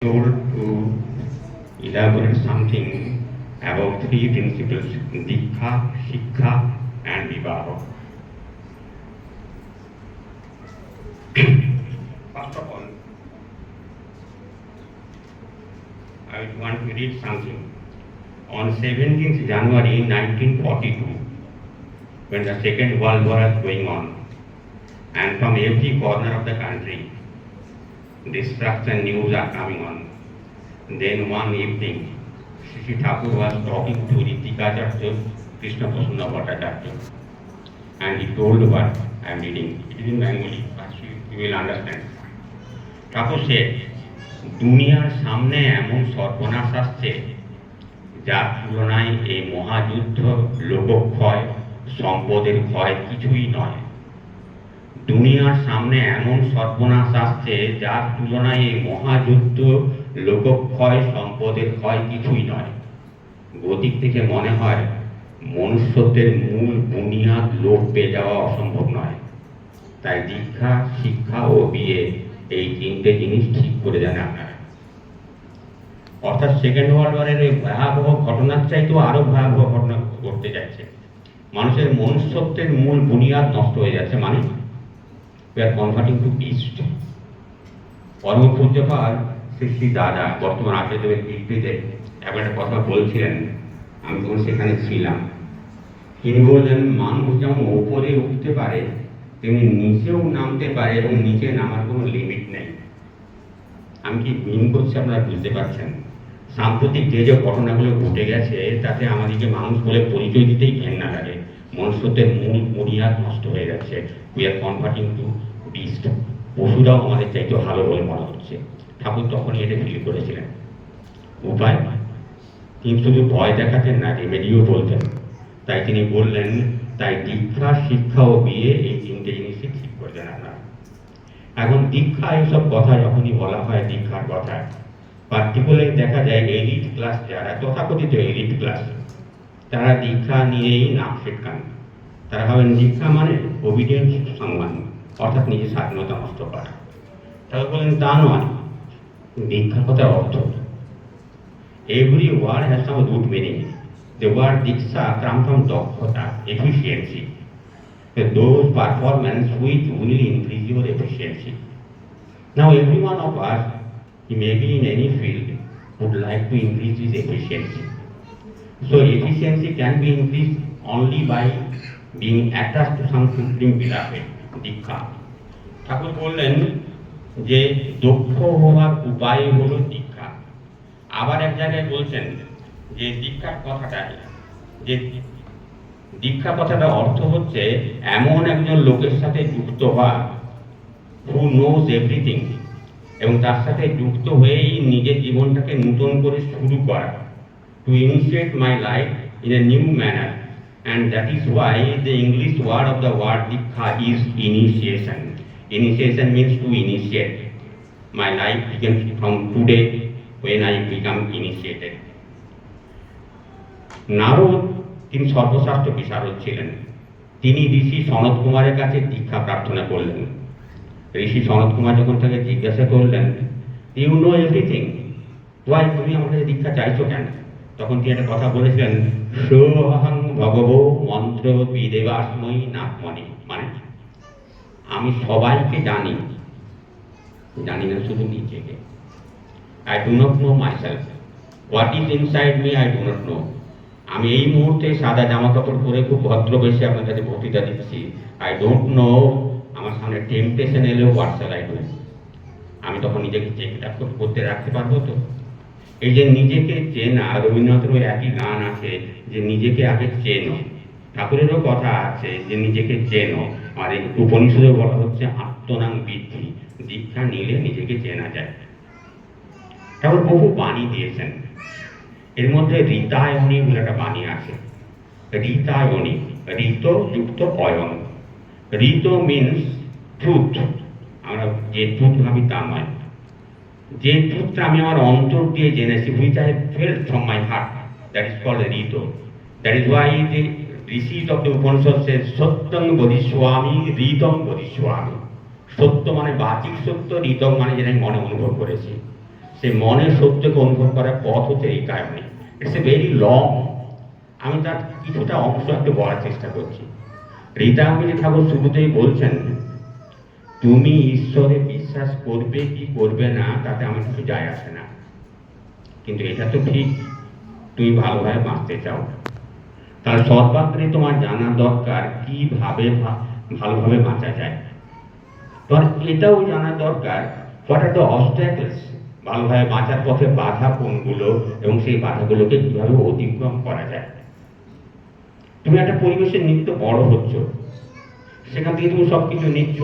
told to elaborate something about three principles: Diksha, Shiksha, and Vivaha. First of all, I want to read something. On 17th January 1942, when the Second World War was going on, and from every corner of the country, destruction news are coming on. Then one evening, Shri Thakur was talking to Ritika Chattopadhyay, Krishna Prasanna Bhattacharya, and he told what I am reading. It is in Bengali, but you will understand. Thakur said, দুনিয়ার সামনে এমন সর্বনাশ আসছে যার তুলনায় এই মহাযুদ্ধ, লোকক্ষয়, সম্পদের ক্ষয় কিছুই নয়। দুনিয়ার সামনে এমন সর্বনাশ আসছে যার তুলনায় এই মহাযুদ্ধ, লোকক্ষয়, সম্পদের ক্ষয় কিছুই নয়। গতিক থেকে মনে হয় মনুষ্যত্বের মূল বুনিয়াদ লোপ পেয়ে যাওয়া অসম্ভব নয়। তাই দীক্ষা, শিক্ষা ও বিয়ে এই তিনটে জিনিস ঠিক করে দেন আপনারা। অর্থাৎ সেকেন্ড ওয়ার্ল্ড ওয়ারের ওই ভয়াবহ ঘটনার চাইতেও আরো ভয়াবহ ঘটনা ঘটতে যাচ্ছে। মানুষের মনুষ্যত্বের মূল বুনিয়াদ নষ্ট হয়ে যাচ্ছে। মানে we are converting to beast. পরম পূজ্যপাল শ্রী দাদা বর্তমান আচার্যদেবের কীর্তিতে একটা কথা বলছিলেন, আমি তখন সেখানে ছিলাম। তিনি বললেন, মানুষ যেমন ওপরে উঠতে পারে তেমনি নিচেও নামতে পারে এবং নিচে নামার কোনো লিমিট নেই। আমি কি মিন করছি আপনারা বুঝতে পারছেন? সাম্প্রতিক যে যে ঘটনাগুলো ঘটে গেছে তাতে আমাদেরকে মানুষ বলে পরিচয় দিতেই ঘেন্না লাগে। মনুষ্যত্বের মূল বুনিয়াদ নষ্ট হয়ে গেছে। We are converting to beast. পশুরাও আমাদের চাইতে ভালো বলে মনে হচ্ছে। ঠাকুর তখনই এটা ফিল করেছিলেন। উপায় তিনি শুধু ভয় দেখাতেন না, রেমেডিও বলতেন। তাই তিনি বললেন, তাই দীক্ষা, শিক্ষা ও বিয়ে এই তিনটে জিনিসই ঠিক করে দেন আপনারা। এখন দীক্ষা এইসব কথা যখনই বলা হয়, দীক্ষার কথা পার্টিকুলার দেখা যায় এলিট ক্লাস, যারা তথাকথিত এলিট ক্লাস, তারা দীক্ষা নিয়েই নাক ফেটকান। তারা ভাবেন দীক্ষা মানে ওবিডিয়েন্স, সম্মান, অর্থাৎ নিজের স্বাধীনতা নষ্ট করা। তারা বলেন তা নয়, দীক্ষার কথার অর্থ। Every word has some root meaning. The word diksha comes from দক্ষতা, efficiency. Those performance which will increase your efficiency. Now every one of us, he may be in any field, would like to increase his efficiency. So efficiency can be increased only by being attached to some supreme beloved, দীক্ষা। ঠাকুর বললেন যে দক্ষ হওয়ার উপায় হলো দীক্ষা। আবার এক জায়গায় বলছেন যে দীক্ষার কথাটা, যে দীক্ষা কথাটা অর্থ হচ্ছে এমন একজন লোকের সাথে যুক্ত হওয়া, হু নোজ এভরিথিং, এবং তার সাথে যুক্ত হয়েই নিজের জীবনটাকে নতুন করে শুরু করা। To initiate my life in a new manner, and that is why the English word of the word Diksha is initiation. Initiation means to initiate. My life begins from today when I become initiated. Narad তিনি সর্বশ্রেষ্ঠ বিশারদ ছিলেন। তিনি ঋষি সনত কুমারের কাছে দীক্ষা প্রার্থনা করলেন। ঋষি সনত কুমার যখন তাকে জিজ্ঞাসা করলেন, ইউ নো এভরিথিং, ওয়াই তুমি আমার কাছে দীক্ষা চাইছো কেন? তখন তিনি একটা কথা বলেছিলেন, সোহং ভগব মন্ত্র বিদেবাসময়ী নাথমণি। মানে আমি সবাইকে জানি, জানি না শুধু নিজেকে। I do not know myself, what is inside me I do not know. আমি এই মুহূর্তে সাদা জামা কাপড় পরে খুব ভদ্রবেশে আপনার কাছে বক্তৃতা দিচ্ছি। আই ডোন্ট নো আমার সামনে টেম্পটেশন এলেও হোয়াট শ্যাল আই ডু। আমি তখন নিজেকে চেক আপ করতে রাখতে পারবো তো? এই যে নিজেকে চেনা, রবীন্দ্রনাথেরও একই গান আছে যে নিজেকে আগে চেনো। ঠাকুরেরও কথা আছে যে নিজেকে চেনো। আর এই উপনিষদে বলা হচ্ছে আত্মনাং বৃদ্ধি, দীক্ষা নিলে নিজেকে চেনা যায়। ঠাকুর বহু বাণী দিয়েছেন, এর মধ্যে রীতায়নী বলে একটা বাণী আছে। রীতায়নী, ঋত যুক্ত অয়ন। ঋত মিনস ট্রুথ, আমরা যে ট্রুথ ভাবি তা নয়। যে ট্রুথটা আমি আমার অন্তর দিয়ে জেনেছি, which I felt from my heart, that is called ঋত। That is why the rishis of the Upanishad says সত্যং বধিষ্যামি ঋতং বধিষ্যামি। সত্য মানে বাচিক সত্য, ঋতং মানে যেটা আমি মনে অনুভব করেছি। সে মনের সত্যকে অনুভব করার পথ হচ্ছে এই কাহিনী। It's a very long. আমি তার কিছুটা অংশ একটু বলার চেষ্টা করছি। রীতাঙ্গিনী ঠাকুর শুরুতেই বলছেন, তুমি ঈশ্বরে বিশ্বাস করবে কি করবে না তাতে আমার কিছু যায় আসে না, কিন্তু এটা তো ঠিক তুমি ভালোভাবে বাঁচতে চাও, তাহলে সর্বাগ্রে তোমার জানা দরকার কিভাবে ভালোভাবে বাঁচা যায়। তোমার এটাও জানা দরকার হোয়াট আর দ্য অবস্ট্যাকলস, ভালোভাবে বাঁচার পথে বাধা কোনগুলো এবং সেই বাধাগুলোকে কিভাবে অতিক্রম করা যায়। তুমি একটা পরিবেশের নিত্য বড় হচ্ছ, সেখান থেকে তুমি সবকিছু নিচ্ছ।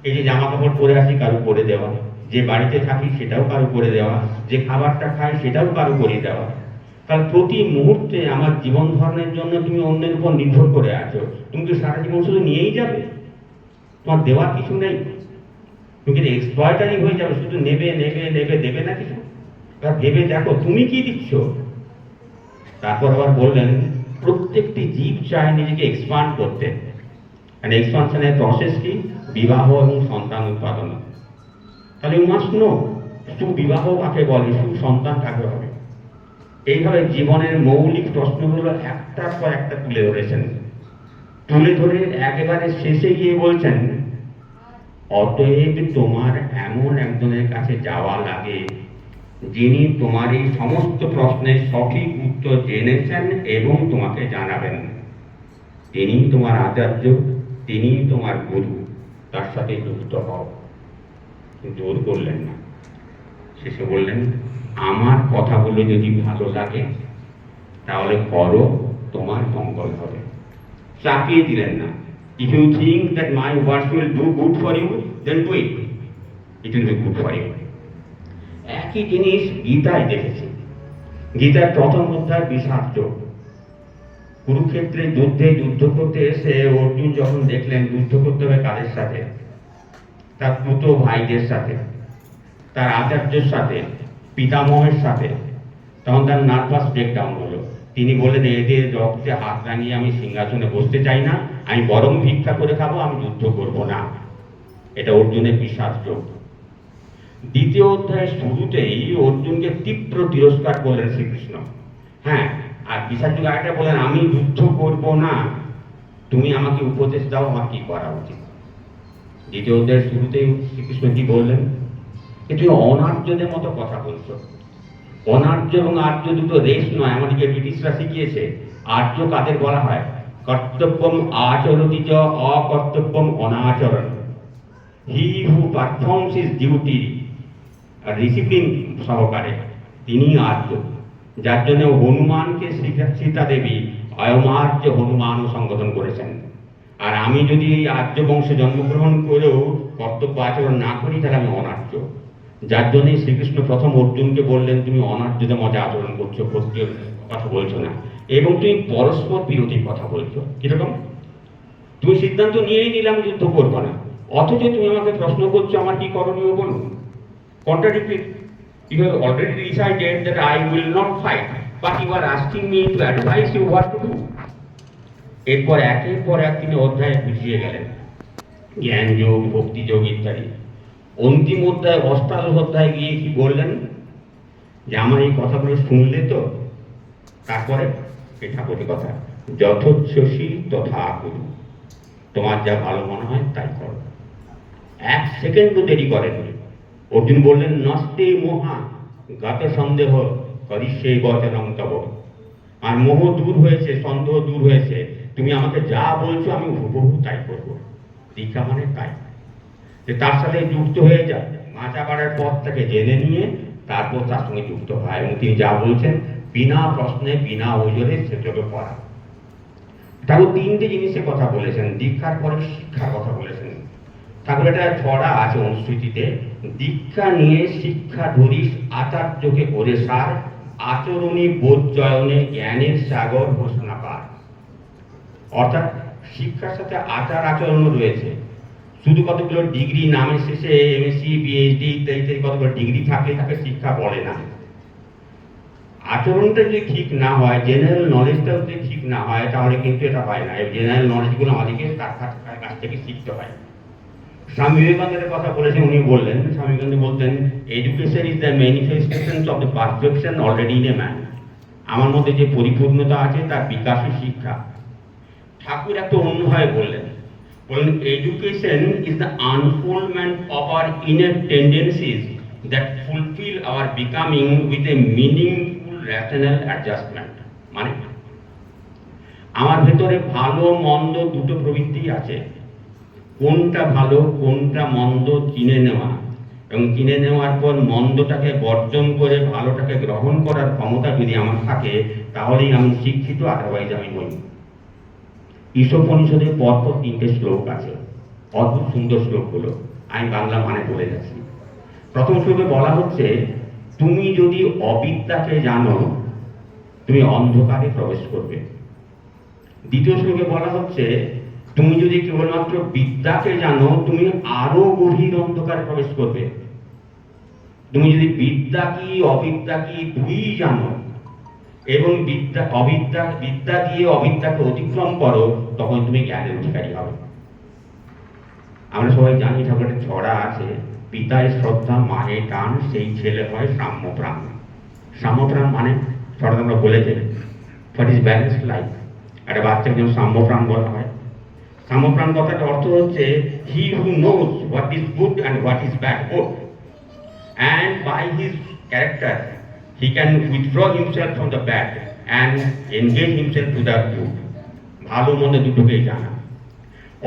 এই যে জামা কাপড় পরে আসি কারো করে দেওয়া, যে বাড়িতে থাকি সেটাও কারো করে দেওয়া, যে খাবারটা খাই সেটাও কারো করে দেওয়া। কারণ প্রতি মুহূর্তে আমার জীবন ধারণের জন্য তুমি অন্যের উপর নির্ভর করে আছো। তুমি তো সারা জীবন শুধু নিয়েই যাবে, তোমার দেওয়ার কিছু নেই। তুমি কিন্তু এক্সপ্লয়টারি হয়ে যাবে, শুধু নেবে নেবে নেবে, দেবে না কিছু। ভেবে দেখো তুমি কি দিচ্ছ। তারপর আবার বললেন, প্রত্যেকটি জীব চায় নিজেকে এক্সপান্ড করতে। এক্সপানশনের প্রসেস কি? বিবাহ এবং সন্তান উৎপাদন। তাহলে ইউ মাস্ট নো সুবিবাহ কাকে বলে, সুসন্তান কাকে হবে। এইভাবে জীবনের মৌলিক প্রশ্নগুলো একটার পর একটা তুলে ধরেছেন। তুলে ধরে একেবারে শেষে গিয়ে বলছেন, অতএব তোমার এমন একজনের কাছে যাওয়া লাগে যিনি তোমার এই সমস্ত প্রশ্নের সঠিক উত্তর জেনেছেন এবং তোমাকে জানাবেন। তিনি তোমার আচার্য, তিনি তোমার গুরু, তার সাথে যুক্ত হও। জোর করলেন না, শেষে বললেন, আমার কথাগুলো যদি ভালো লাগে তাহলে করো, তোমার মঙ্গল হবে। চাপিয়ে দিলেন না। If you think that my words will do good for you, then do it. It will be good for you. একই জিনিস গীতায় দেখেছি। গীতার প্রথম অধ্যায় বিষাদযোগ। কুরুক্ষেত্রে যুদ্ধ করতে এসে অর্জুন যখন দেখলেন যুদ্ধ করতে হবে কাদের সাথে, তার দুটো ভাইদের সাথে, তার আচার্যের সাথে, পিতামহের সাথে, তখন তার নার্ভাস ব্রেকডাউন হলো। তিনি বললেন, এদের রক্তে হাত রাঙিয়ে আমি সিংহাসনে বসতে চাই না, আমি বরং ভিক্ষা করে খাবো, আমি যুদ্ধ করব না। এটা অর্জুনের বিষাদযোগ। দ্বিতীয় অধ্যায়ের শুরুতেই অর্জুনকে তীব্র তিরস্কার করলেন শ্রীকৃষ্ণ। হ্যাঁ, আর বিষাদযোগ আরেকটা বলেন, আমি যুদ্ধ করব না, তুমি আমাকে উপদেশ দাও আমার কি করা উচিত। দ্বিতীয় অধ্যায়ের শুরুতেই শ্রীকৃষ্ণ কি বললেন, তুমি অনার্যদের মতো কথা বলছো। অনার্য এবং আর্য দুটো রেস নয়, আমাদেরকে ব্রিটিশরা শিখিয়েছে। আর্য কাদের বলা হয়? কর্তব্যম আচরতি চ অকর্তব্যম অনাচরণ। হি হু পারফর্মস হিজ ডিউটি ডিসিপ্লিন সহকারে, তিনি আর্য। যার জন্য হনুমানকে সীতা দেবী অয়মার্য হনুমান সংবোধন করেছেন। আর আমি যদি এই আর্য বংশে জন্মগ্রহণ করেও কর্তব্য আচরণ না করি তাহলে আমি অনার্য। যার জন্যই শ্রীকৃষ্ণ প্রথম অর্জুনকে বললেন, তুমি অনার্যদের মজা আচরণ করছো, কর্তব্যের কথা বলছো না, এবং তুমি পরস্পর বিরোধীর কথা বলছো। কিরকম? তুমি সিদ্ধান্ত নিয়েই নিলাম যুদ্ধ করবো না, অথচ তুমি আমাকে প্রশ্ন করছো আমার কি করণীয় বলুন। Contradictory. You have already decided that I will not fight, but you are asking me to advise you what to do. এরপর একের পর এক তিনি অধ্যায়ে বুঝিয়ে গেলেন, জ্ঞান যোগ, ভক্তি যোগ ইত্যাদি। অন্তিম অধ্যায় অষ্টাদশ অধ্যায়ে গিয়ে কি বললেন, যে আমার এই কথাগুলো শুনলে তো, তারপরে এই ঠাকুরের কথা, যথোচ্ছ্বসী তথা কুরু, তোমার যা ভালো মনে হয় তাই করো। এক সেকেন্ডও দেরি করেনি। অর্জুন বললেন, নষ্টে মোহা গত সন্দেহ করিষ্যে বচনং তব। আর মোহ দূর হয়েছে, সন্দেহ দূর হয়েছে, তুমি আমাকে যা বলছো আমি হুবহু তাই করবো। দীক্ষা মানে তাই, যে তার সাথে যুক্ত হয়ে যায়, মাথা বাড়ার পথ থেকে জেনে নিয়ে তারপর তার সঙ্গে যুক্ত হয়, এবং তিনি যা বলছেন বিনা প্রশ্নে বিনা ওজনে সেটাকে পড়া। ঠাকুর তিনটে জিনিসের কথা বলেছেন। দীক্ষার পরে শিক্ষার কথা বলেছেন। ঠাকুর একটা ছড়া আছে অনুস্মৃতিতে, দীক্ষা নিয়ে শিক্ষা ধরিস আচার্যকে করে সার, আচরণী বোধ জয়নে জ্ঞানের সাগর ঘোষণা পার। অর্থাৎ শিক্ষার সাথে আচার আচরণও রয়েছে। শুধু কতগুলো ডিগ্রি নামের শেষে এমএসসি, পিএইচডি ইত্যাদি কতগুলো ডিগ্রি থাকলে তাকে শিক্ষা বলে না। আচরণটা যদি ঠিক না হয়, জেনারেল নলেজটাও যদি ঠিক না হয়, তাহলে কিন্তু এটা হয় না। এই জেনারেল নলেজগুলো আমাদেরকে তার কাছ থেকে শিখতে হয়। স্বামী বিবেকানন্দের কথা বলেছেন, উনি বললেন, স্বামী বিবেকানন্দ বলতেন, education is the manifestation of the perfection already in a man. আমার মধ্যে যে পরিপূর্ণতা আছে তার বিকাশই শিক্ষা। ঠাকুর একটা অন্যভাবে বললেন, education is the unfoldment of our inner tendencies that fulfil our becoming with a meaningful rational adjustment. মানে আমার ভেতরে ভালো মন্দ দুটো প্রবৃত্তি আছে, কোনটা ভালো কোনটা মন্দ চিনে নেওয়া, এবং চিনে নেওয়ার পর মন্দটাকে বর্জন করে ভালোটাকে গ্রহণ করার ক্ষমতা যদি আমার থাকে, তাহলেই আমি শিক্ষিত, আদারওয়াইজ আমি নই। ঈশোপনিষদের পরপর 3টে শ্লোক আছে, অদ্ভুত সুন্দর শ্লোকগুলো, আমি বাংলা মানে বলে যাচ্ছি। প্রথম শ্লোকে বলা হচ্ছে, তুমি যদি অবিদ্যাকে জানো তুমি অন্ধকারে প্রবেশ করবে। দ্বিতীয় শ্লোকে বলা হচ্ছে, তুমি যদি কেবলমাত্র বিদ্যাকে জানো তুমি আরো গভীর অন্ধকারে প্রবেশ করবে। তুমি যদি বিদ্যা কি অবিদ্যা কি দুই জানো এবং বিদ্যা দিয়ে অবিদ্যাকে অতিক্রম করো, তখন তুমি জ্ঞানের অধিকারী হবে। আমরা সবাই জানি ঠাকুরের ছড়া আছে, পিতায় শ্রদ্ধা মায়ে টান, সেই ছেলে হয় সাম্যপ্রাণ। সাম্যপ্রাণ মানে ছড়াটা আমরা বলেছি, হোয়াট ইজ ব্যালেন্সড লাইফ। একটা বাচ্চাকে যেমন সাম্যপ্রাণ বলা হয়, সাম্যপ্রাণ কথাটা অর্থ হচ্ছে he who knows what is good and what is bad both, and by his character he can withdraw himself from the bad and engage himself to the good. ভালো মন্দ দুটোকেই জানা।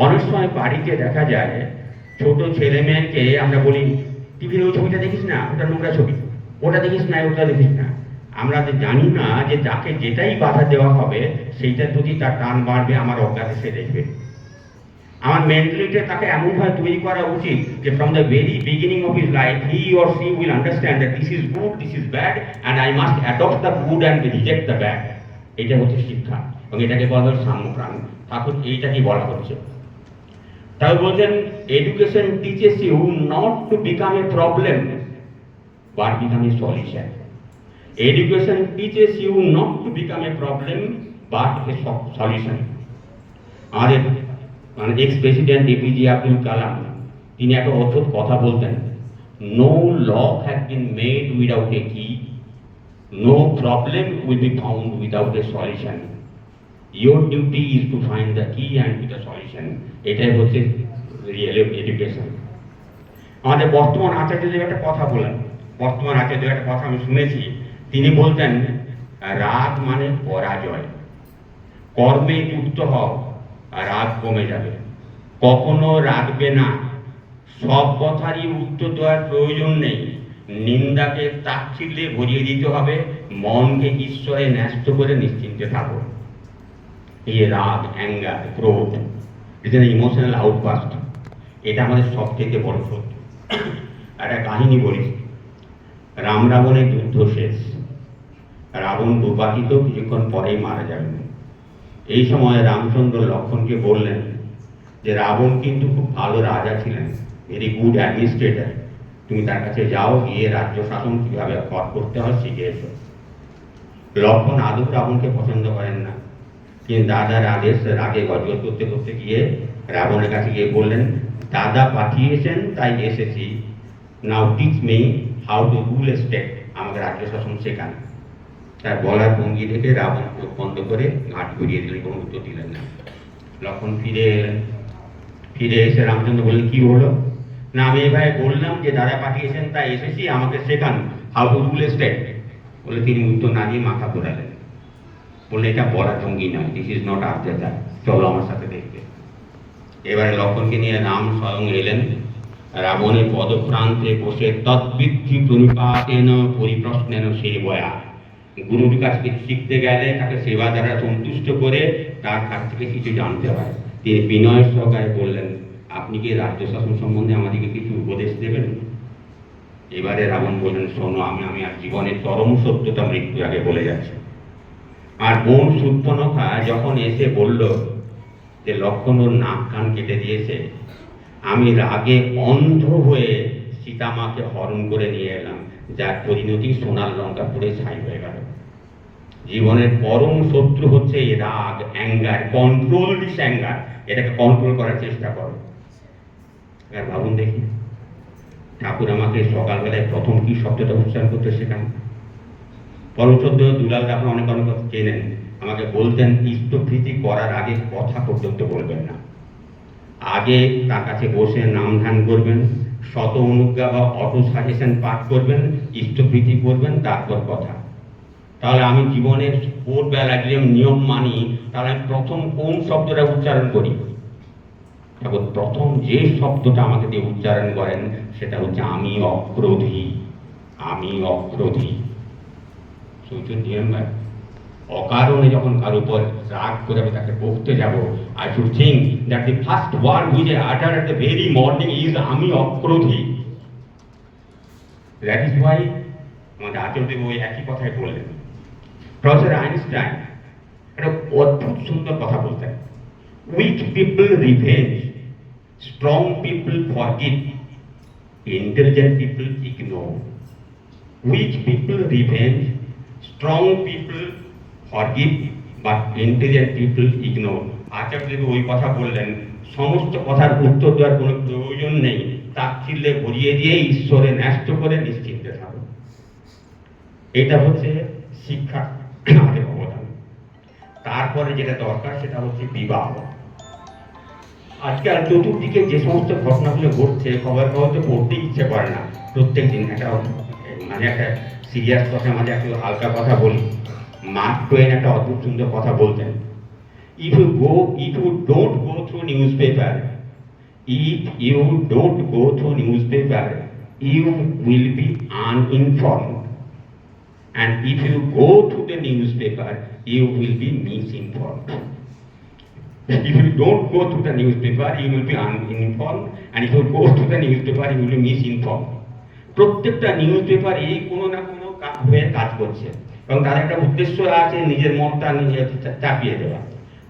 অনেক সময় বাড়িতে দেখা যায় ছোট ছেলে মেয়েকে আমরা বলি, টিভির ওই ছবিটা দেখিস না, ওটা নোংরা ছবি, ওটা দেখিস না, ওটা দেখিস না। আমরা জানি না যে যাকে যেটাই বাধা দেওয়া হবে সেইটার প্রতি তার টান বাড়বে, আমার অজ্ঞাতে সে দেখবে। আমার মেন্টালিটি তাকে এমনভাবে তৈরি করা উচিত যে from the very beginning of his life he or she will understand that this is good, this is bad, and I must adopt the good and reject the bad. এটা হচ্ছে শিক্ষা, এবং এটাকে বলা হয় সাম্যপ্রাণ। ঠাকুর এইটাকেই বলা হচ্ছে। তাই বলছেন, education teaches you not to become a problem but become a solution. Education teaches you not to become a problem but a solution. আমাদের ex president APJ Abdul Kalam, তিনি একটা অদ্ভুত কথা বলতেন, no lock has been made without a key, no problem will be found without a solution. Your duty is to find the key and to the solution. এটাই হচ্ছে real education. আমাদের বর্তমান আচার্যদেব একটা কথা বলেন, বর্তমান আচার্যদেব একটা কথা আমি শুনেছি, তিনি বলতেন, রাগ মানে পরাজয়, কর্মে যুক্ত হও আর রাগ কমে যাবে। কখনো রাগবে না, সব কথারই উত্তর দেওয়ার প্রয়োজন নেই, নিন্দাকে তাচ্ছিল্যে ভরিয়ে দিতে হবে, মনকে ঈশ্বরে ন্যস্ত করে নিশ্চিন্তে থাকো। এই রাগ, অ্যাঙ্গার, ক্রোধ, এটা ইমোশনাল আউটবাস্ট, এটা আমাদের সব থেকে বড় শত্রু। একটা কাহিনী বলি, রাম রাবণের যুদ্ধ শেষ, রাবণ দুর্বাহিত, কিছুক্ষণ পরেই মারা যাবেন। এই সময় রামচন্দ্র লক্ষ্মণকে বললেন যে রাবণ কিন্তু খুব ভালো রাজা ছিলেন, ভেরি গুড অ্যাডমিনিস্ট্রেটর, তুমি তার কাছে যাও, গিয়ে রাজ্য শাসন কিভাবে করতে হয় শিখে এসো। লক্ষ্মণ আদৌ রাবণকে পছন্দ করেন না, কিন্তু দাদার আদেশ রাগে গজগজ করতে করতে গিয়ে রাবণের কাছে গিয়ে বললেন, দাদা পাঠিয়েছেন তাই এসেছি, now teach me how to rule a state, আমাকে রাজ্য শাসন শেখান। তার বলার ভঙ্গি দেখে রাবণ চোখ বন্ধ করে ঘাট ঘুরিয়ে দিলেন, কোনো উত্তর দিলেন না। লক্ষ্মণ ফিরে এলেন, ফিরে এসে রামচন্দ্র বললেন, কি হলো? না, আমি এভাবে বললাম যে দাদা পাঠিয়েছেন তাই এসেছি, আমাকে শেখান how to rule a state. বলে তিনি উত্তর না দিয়ে মাথা ঘোরালেন, বললে এটা বলার ভঙ্গি নয়, দিস ইজ নট আর্যতা, চলো আমার সাথে দেখবে। এবারে লক্ষ্মণকে নিয়ে রাম স্বয়ং এলেন, রাবণের পদপ্রান্তে বসে তদ্বিদ্ধি প্রণিপাতেন পরিপ্রশ্নেন সেবয়া। গুরুর কাছ থেকে শিখতে গেলে তাকে সেবা দ্বারা সন্তুষ্ট করে তার কাছ থেকে কিছু জানতে হয়। তিনি বিনয় সহকারে বললেন, আপনি কি রাজ্য শাসন সম্বন্ধে আমাদেরকে কিছু উপদেশ দেবেন? এবারে রাবণ বললেন, শোনো, আমি আর জীবনের চরম সত্যতা মৃত্যু আগে বলে যাচ্ছি। আর বোন শূর্পণখা যখন এসে বলল যে লক্ষ্মণ ওর নাক কান কেটে দিয়েছে, আমি রাগে অন্ধ হয়ে সীতামাকে হরণ করে নিয়ে এলাম, যার পরিণতি সোনার লঙ্কা পুড়ে ছাই হয়ে গেল। জীবনের পরম শত্রু হচ্ছে এই রাগ, অ্যাঙ্গার, কন্ট্রোল দিস অ্যাঙ্গার, এটাকে কন্ট্রোল করার চেষ্টা করো। এবার ভাবুন দেখি, ঠাকুর আমাকে সকালবেলায় প্রথম কি শব্দটা উচ্চারণ করতে শেখান। পরমচন্দ্র দুলালকে আপনারা অনেক অনেক কথা চেনেন, আমাকে বলতেন ইষ্টভৃতি করার আগে কথা পর্যন্ত বলবেন না, আগে তার কাছে বসে নাম ধ্যান করবেন, শত অনুজ্ঞা বা অটো সাজেশন পাঠ করবেন, ইষ্টভৃতি করবেন, তারপর কথা। তাহলে আমি জীবনের ভোরবেলা নিয়ম মানি, তাহলে আমি প্রথম কোন শব্দটা উচ্চারণ করি? ঠাকুর প্রথম যে শব্দটা আমাকে দিয়ে উচ্চারণ করেন সেটা হচ্ছে আমি অক্রোধী, আমি অক্রোধী। অকারণে যখন কারো উপর রাগ করে আমি তাকে বকতে যাব, I should think that the first word which I utter at the very morning is আমি অক্রোধী। দ্যাট ইজ ওয়াই আমাদের আচার্যদেব ওই একই কথাই বললেন। প্রফেসর আইনস্টাইন একটা অদ্ভুত সুন্দর কথা বলতেন, weak people revenge, strong people forgive, intelligent people ignore. Weak people revenge, strong people forgive, but intelligent people ignore. আচার্যদেব ওই কথা বললেন, সমস্ত কথার উত্তর দেওয়ার কোনো প্রয়োজন নেই, তাচ্ছিল্যে ভরিয়ে দিয়ে ঈশ্বরে ন্যস্ত করে নিশ্চিন্তে থাকো। এটা হচ্ছে শিক্ষা আমাদের অবদান। তারপরে যেটা দরকার সেটা হচ্ছে বিবাহ। আজকাল চতুর্দিকে যে সমস্ত ঘটনাগুলো ঘটছে, খবর কাগজে পড়তে ইচ্ছে করে না প্রত্যেক দিন। একটা সিরিয়াস কথা, একটা হালকা কথা বলি। মার্ক টোয়েন একটা অদ্ভুত সুন্দর কথা বলতেন, if you don't go through newspaper, you will be uninformed, and if you go through the newspaper, you will be misinformed. If you don't go through the newspaper, you will be uninformed, and if you go through the newspaper, you will be misinformed. প্রত্যেকটা news paper এই কোনো না কোনো হয়ে কাজ করছে, এবং তার একটা উদ্দেশ্য আছে নিজের মতটা নিজে চাপিয়ে দেওয়া।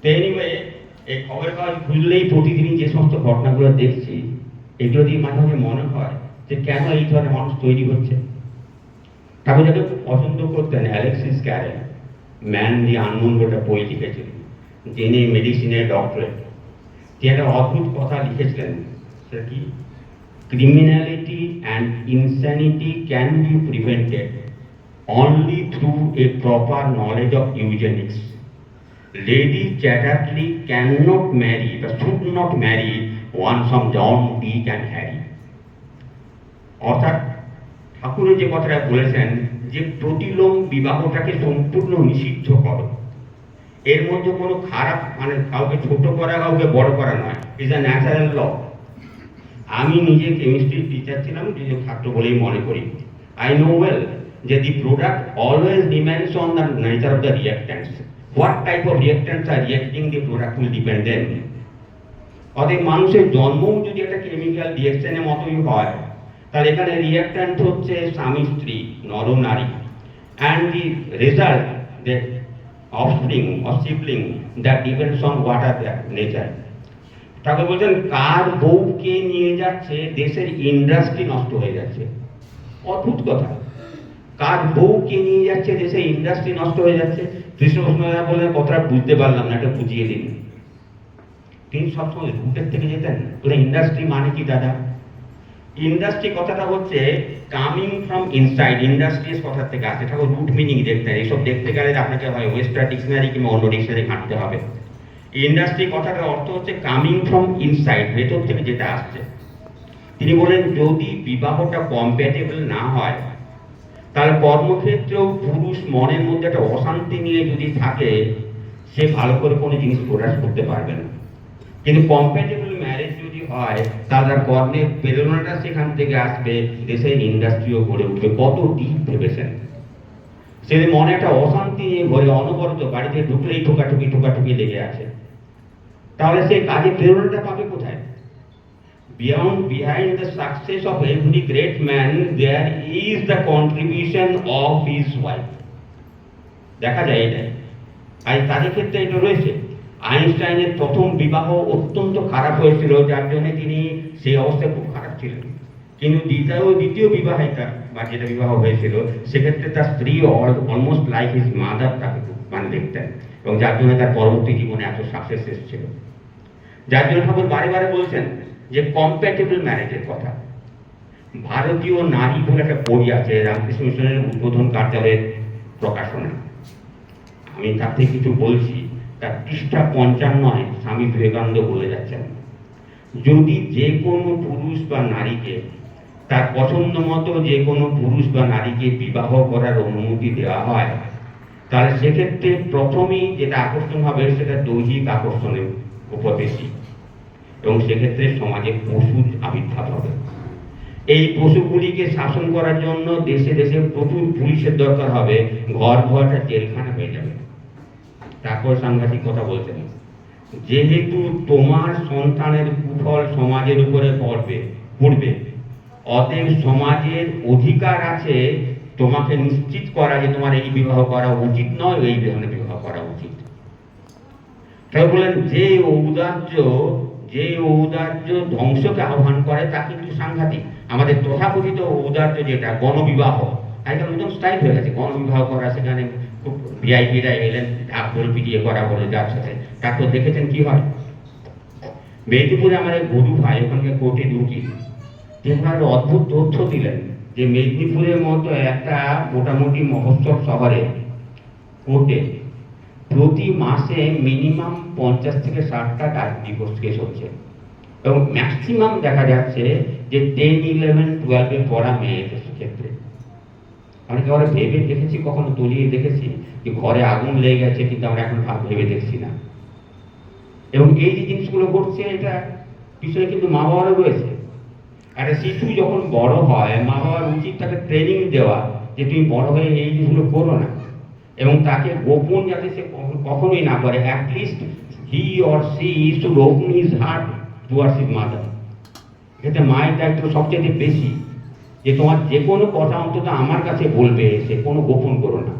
তো এনিওয়ে, এই খবরের কাগজ খুললেই প্রতিদিনই যে সমস্ত ঘটনাগুলো দেখছি, এগুলো দিয়ে মাঝে মাঝে মনে হয় যে কেন এই ধরনের মানুষ তৈরি হচ্ছে। ঠাকুর যাকে খুব পছন্দ করতেন, Alexis Carroll, man the unknown বলে বই লিখেছিলেন, যিনি মেডিসিনের ডক্টরেট। তিনি একটা অদ্ভুত কথা লিখেছিলেন, সেটা কি, criminality and insanity can be prevented only through a proper knowledge of eugenics. Lady Chatterley cannot marry, but should not marry one from John, Dick and Harry. অর্থাৎ ঠাকুরের যে কথাটা বলেছেন যে প্রতিলোম বিবাহটাকে সম্পূর্ণ নিষিদ্ধ করো, এর মধ্যে কোনো খারাপ কাউকে ছোট করা কাউকে বড় করা নয়, ইজ আ ন্যাচারাল ল। আমি নিজে কেমিস্ট্রির টিচার ছিলাম, নিজে ছাত্র বলেই মনে করি। আই নো ওয়েল যে the product always depends on the nature of the reactants. What type of reactants are reacting the product will depend then. অতএব মানুষের জন্মও যদি একটা কেমিক্যাল রিয়াকশনের মতোই হয়, তাহলে এখানে রিয়াক্ট্যান্ট হচ্ছে স্বামী স্ত্রী, নর নারী, and the result the offspring or sibling that depends on what are the nature. Thakur বলছেন কার বউকে নিয়ে যাচ্ছে দেশের ইন্ডাস্ট্রি নষ্ট হয়ে যাচ্ছে। অদ্ভুত কথা, কার বউকে নিয়ে যাচ্ছে দেশের ইন্ডাস্ট্রি নষ্ট হয়ে যাচ্ছে। কৃষ্ণকৃষ্ণদা বললেন কথাটা বুঝতে পারলাম না, এটা বুঝিয়ে দিন। তিনি সবসময় রুটের থেকে যেতেন, বলে ইন্ডাস্ট্রি মানে কি দাদা? ইন্ডাস্ট্রি কথাটা হচ্ছে কামিং ফ্রম ইনসাইড, ইন্ডাস্ট্রিজ কথার থেকে আসে। ঠাকুর রুট মিনিং দেখতেন। এইসব দেখতে গেলে আপনাকে হয় ওয়েস্টার্ন ডিকশনারি কিংবা অন্য ডিকশনারি ঘাঁটতে হবে। ইন্ডাস্ট্রি কথাটার অর্থ হচ্ছে কামিং ফ্রম ইনসাইড, ভেতর থেকে যেটা আসছে। তিনি বলেন যদি বিবাহটা কম্প্যাটেবল না হয়, তাহলে কর্মক্ষেত্রেও পুরুষ মনের মধ্যে একটা অশান্তি নিয়ে যদি থাকে, সে ভালো করে কোনো জিনিস প্রকাশ করতে পারবে না। কিন্তু কম্প্যাটেবল ম্যারেজ যদি হয়, তাহলে কর্মের প্রেরণাটা সেখান থেকে আসবে, দেশের ইন্ডাস্ট্রিও গড়ে উঠবে। কত ডিপ ভেবেছেন। সে মনে একটা অশান্তি নিয়ে ঘরে অনবরত বাড়িতে ঢুকলেই ঠোকাঠুকি লেগে আছে, তাহলে সে কাজে প্রেরণাটা পাবে কোথায়? Behind the success of every great man there is the contribution of his wife. দেখা যায় এটা, আর তাদের ক্ষেত্রে এটা রয়েছে। আইনস্টাইনের প্রথম বিবাহ অত্যন্ত খারাপ হয়েছিল, যার জন্য তিনি সেই অবস্থায় খুব খারাপ ছিলেন। কিন্তু দ্বিতীয় বিবাহিতা বা যেটা বিবাহ হয়েছিল, সেক্ষেত্রে তার স্ত্রী অলমোস্ট লাইক হিজ মাদার তাকে দেখতেন, এবং যার জন্য তার পরবর্তী জীবনে এত সাকসেস এসেছিল। যার জন্য ঠাকুর বারে বারে বলছেন যে কম্প্যাটেবল ম্যারেজের কথা। ভারতীয় নারী বলে একটা বই আছে রামকৃষ্ণ মিশনের উদ্বোধন কার্যালয়ের প্রকাশনা, আমি তাতে কিছু বলছি। তার পৃষ্ঠা 55 স্বামী বিবেকানন্দ বলে যাচ্ছেন, যদি যে কোনো পুরুষ বা নারীকে তার পছন্দ মতো যে কোনো পুরুষ বা নারীকে বিবাহ করার অনুমতি দেওয়া হয়, তাহলে সেক্ষেত্রে প্রথমেই যেটা আকর্ষণ হবে সেটা দৈহিক আকর্ষণের উপর বেশি, এবং সেক্ষেত্রে সমাজে পশুর আবির্ভাব হবে। এই পশুগুলিকে শাসন করার জন্য দেশে দেশে প্রচুর পুলিশের দরকার হবে, ঘর ঘরটা জেলখানা হয়ে যাবে। তারপর সাংঘাতিক কথা বলছেন, যেহেতু তোমার সন্তানের কুফল সমাজের উপরে পড়বে, অতএব সমাজের অধিকার আছে তোমাকে নিশ্চিত করা যে তোমার এই বিবাহ করা উচিত নয়, এই ধরনের বিবাহ করা উচিত। তাই বলেন যে ঔদার্য ধ্বংসকে আহ্বান করে তা কিন্তু সাংঘাতিক। আমাদের তথাকথিত ঔদার্য যেটা গণবিবাহ, আজকাল নতুন স্টাইল হয়ে গেছে গণবিবাহ করা, সেখানে খুব ভিআইপিরা এলেন ঢাকঢোল পিটিয়ে করা বলে যার সাথে। তারপর দেখেছেন কি হয়। মেদিনীপুরে আমাদের গরু ভাই ওখানকে কোর্টে ঢুকি, যেভাবে অদ্ভুত তথ্য দিলেন যে মেদিনীপুরের মতো একটা মোটামুটি মহোৎসব শহরে কোর্টে প্রতি মাসে মিনিমাম 50 থেকে 60টা ডিভোর্স কেস হচ্ছে, এবং ম্যাক্সিমাম দেখা যাচ্ছে যে 10, 11, 12 পড়া মেয়েদের ক্ষেত্রে। আমি কি ভেবে দেখেছি, কখনো তলিয়ে দেখেছি যে ঘরে আগুন লেগে গেছে, কিন্তু আমরা এখন ভেবে দেখছি না। এবং এই যে জিনিসগুলো ঘটছে, এটা পিছনে কিন্তু মা বাবারও রয়েছে। একটা শিশু যখন বড় হয়, মা বাবার উচিত তাকে ট্রেনিং দেওয়া যে তুমি বড় হয়ে এই জিনিসগুলো করো না, এবং তাকে গোপন যাতে সে কখনোই না করে। At least he or C should open his heart towards his mother. এতে মায়ের দায়িত্ব সবচেয়ে বেশি, যে তোমার যে কোনো কথা অন্তত আমার কাছে বলবে, সে কোনো গোপন করো না।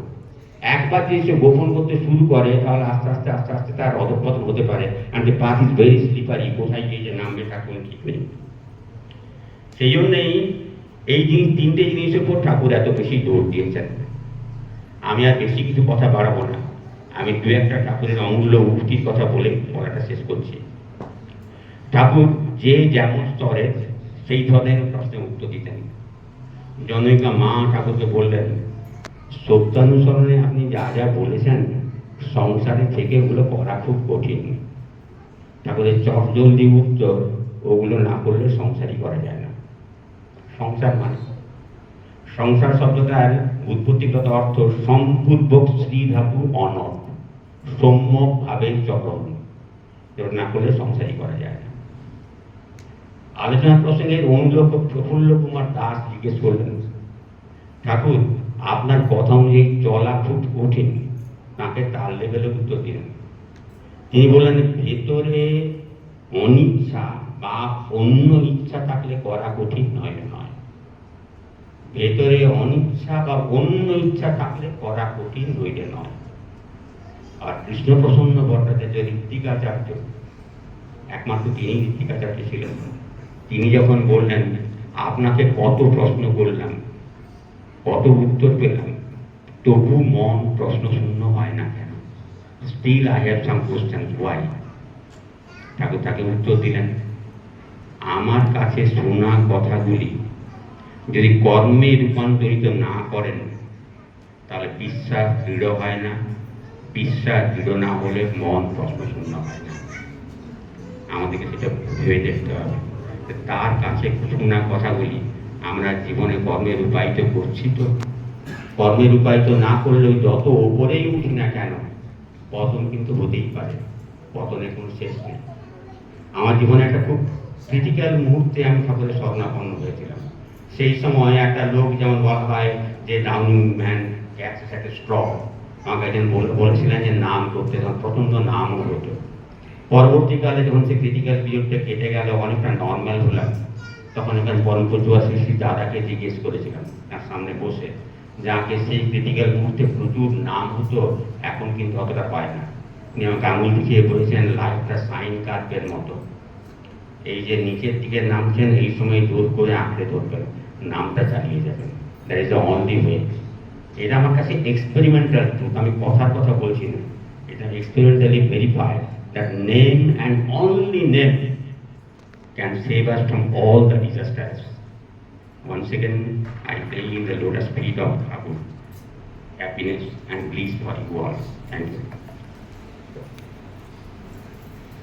একবার যদি সে গোপন করতে শুরু করে, তাহলে আস্তে আস্তে তার অধঃপতন হতে পারে। And the path is very slippery, কোথায় গিয়ে যে নামবে তার কোনো ঠিক নেই। সেই জন্যেই এই তিনটে জিনিসের উপর ঠাকুর এত বেশি জোর দিয়েছেন। আমি আর বেশি কিছু কথা বাড়াবো না, আমি দু একটা ঠাকুরের অমূল্য উক্তির কথা বলে বলাটা শেষ করছি। ঠাকুর যে যেমন স্তরে সেই ধরনের প্রশ্নের উত্তর দিতেন। জনৈকা মা ঠাকুরকে বললেন, সত্যানুসরণে আপনি যা যা বলেছেন সংসারে থেকে ওগুলো করা খুব কঠিন। ঠাকুরের চটজলদি উত্তর, ওগুলো না করলে সংসারই করা যায় না। সংসার শব্দটার উৎপত্তিগত অর্থ সম্পূর্বক শ্রী ধাতু অনর, সম্যক ভাবের চরণ, না করলে সংসারই করা যায় না। আলোচনা প্রসঙ্গের অনুলোক প্রফুল্ল কুমার দাস জিজ্ঞেস করলেন, ঠাকুর আপনার কথা অনুযায়ী চলা খুব কঠিন, তাকে তার লেভেলে উত্তর দিলেন। তিনি বললেন, ভেতরে অনিচ্ছা বা অন্য ইচ্ছা থাকলে করা কঠিন নয়। ভেতরে অনিচ্ছা বা অন্য ইচ্ছা থাকলে করা কঠিন হইলে নয়। আর কৃষ্ণপ্রসন্ন ভট্টাচার্য ঋত্বিকাচার্য, একমাত্র তিনি ঋত্বিকাচার্য ছিলেন, তিনি যখন বললেন, আপনাকে কত প্রশ্ন করলাম, কত উত্তর পেলাম, তবু মন প্রশ্ন শূন্য হয় না কেন? Still I have some questions, why? Thakur তাকে উত্তর দিলেন, আমার কাছে শোনা কথাগুলি যদি কর্মে রূপান্তরিত না করেন, তাহলে বিশ্বাস দৃঢ় হয় না। বিশ্বাস দৃঢ় না হলে মন প্রশ্ন শূন্য হয় না। আমাদেরকে সেটা ভেবে দেখতে হবে, তার কাছে শোনা কথাগুলি আমরা জীবনে কর্মে রূপায়িত করছি তো? কর্মে রূপায়িত না করলেও যত ওপরেই উঠি না কেন, পতন কিন্তু হতেই পারে, পতনের কোনো শেষ নেই। আমার জীবনে একটা খুব ক্রিটিক্যাল মুহূর্তে আমি ঠাকুরের শরণাপন্ন হয়েছিলাম। সেই সময় একটা লোক, যেমন বলা হয় যে ডাউনিং ম্যান ক্যাচেস একটা স্ট্র, আমাকে একজন বলেছিলেন যে নাম করতে, তখন প্রচণ্ড নামও হতো। পরবর্তীকালে যখন সে ক্রিটিক্যাল পিরিয়ডটা কেটে গেল, অনেকটা নর্মাল হলাম, তখন একজন পরম পূজ্য শ্রী দাদাকে জিজ্ঞেস করেছিলাম তার সামনে বসে, যাকে সেই ক্রিটিক্যাল মুহূর্তে প্রচুর নাম হতো, এখন কিন্তু অতটা পায় না। উনি আমাকে আঙুল দেখিয়ে বলেছেন, লাইফটা সাইন কার্ভের মতো, এই যে নিচের দিকে নামছেন, এই সময় জোর করে আঁকড়ে ধরবেন, নামটা চালিয়ে যাবেন, that is the only way. এটা আমার কাছে এক্সপেরিমেন্টাল ট্রুথ, আমি কথার কথা বলছি না, এটা experimentally verified that name and only name can save us from all the disasters. Once again, I pray in the lotus feet of Thakur, happiness and bliss for you all. Thank you.